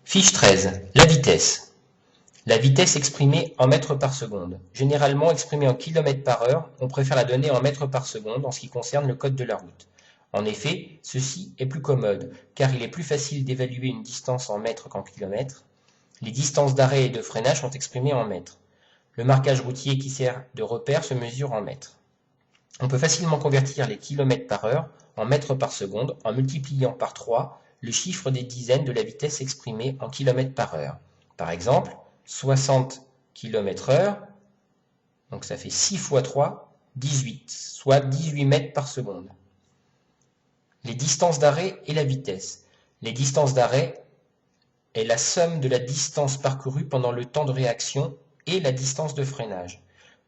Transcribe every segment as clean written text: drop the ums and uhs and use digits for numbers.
Fiche 13. La vitesse. La vitesse exprimée en mètres par seconde. Généralement exprimée en kilomètres par heure, on préfère la donner en mètres par seconde en ce qui concerne le code de la route. En effet, ceci est plus commode, car il est plus facile d'évaluer une distance en mètres qu'en kilomètres. Les distances d'arrêt et de freinage sont exprimées en mètres. Le marquage routier qui sert de repère se mesure en mètres. On peut facilement convertir les kilomètres par heure en mètres par seconde en multipliant par 3 le chiffre des dizaines de la vitesse exprimée en kilomètres par heure. Par exemple, 60 km/h, donc ça fait 6 fois 3, 18, soit 18 mètres par seconde. Les distances d'arrêt et la vitesse. Les distances d'arrêt est la somme de la distance parcourue pendant le temps de réaction et la distance de freinage.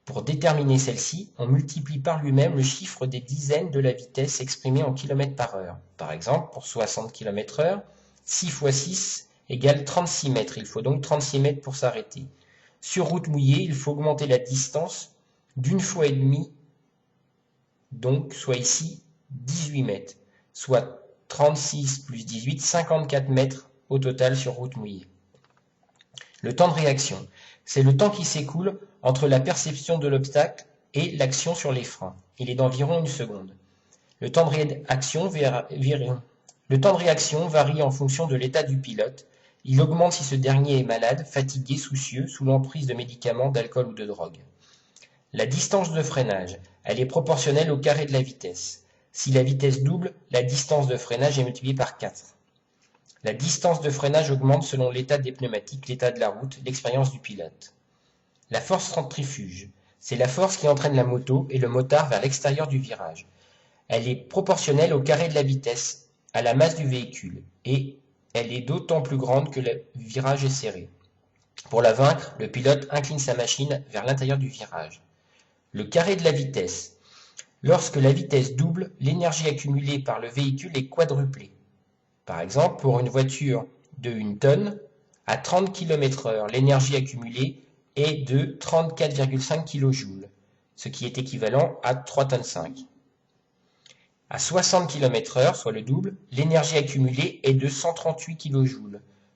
Pour déterminer celle-ci, on multiplie par lui-même le chiffre des dizaines de la vitesse exprimée en km par heure. Par exemple, pour 60 km/h, 6 fois 6 égale 36 mètres. Il faut donc 36 mètres pour s'arrêter. Sur route mouillée, il faut augmenter la distance d'une fois et demie, donc soit ici 18 mètres, soit 36 plus 18, 54 mètres au total sur route mouillée. Le temps de réaction, c'est le temps qui s'écoule entre la perception de l'obstacle et l'action sur les freins. Il est d'environ 1 seconde. Le temps de réaction varie en fonction de l'état du pilote. Il augmente si ce dernier est malade, fatigué, soucieux, sous l'emprise de médicaments, d'alcool ou de drogue. La distance de freinage, elle est proportionnelle au carré de la vitesse. Si la vitesse double, la distance de freinage est multipliée par 4. La distance de freinage augmente selon l'état des pneumatiques, l'état de la route, l'expérience du pilote. La force centrifuge, c'est la force qui entraîne la moto et le motard vers l'extérieur du virage. Elle est proportionnelle au carré de la vitesse, à la masse du véhicule, et elle est d'autant plus grande que le virage est serré. Pour la vaincre, le pilote incline sa machine vers l'intérieur du virage. Le carré de la vitesse. Lorsque la vitesse double, l'énergie accumulée par le véhicule est quadruplée. Par exemple, pour une voiture de 1 tonne, à 30 km/h, l'énergie accumulée est de 34,5 kJ, ce qui est équivalent à 3,5 tonnes. À 60 km/h, soit le double, l'énergie accumulée est de 138 kJ,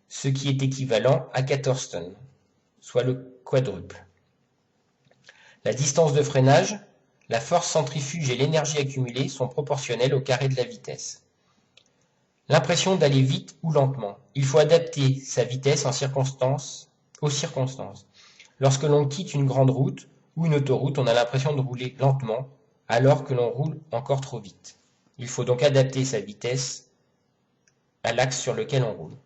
ce qui est équivalent à 14 tonnes, soit le quadruple. La distance de freinage, la force centrifuge et l'énergie accumulée sont proportionnelles au carré de la vitesse. L'impression d'aller vite ou lentement. Il faut adapter sa vitesse aux circonstances. Lorsque l'on quitte une grande route ou une autoroute, on a l'impression de rouler lentement alors que l'on roule encore trop vite. Il faut donc adapter sa vitesse à l'axe sur lequel on roule.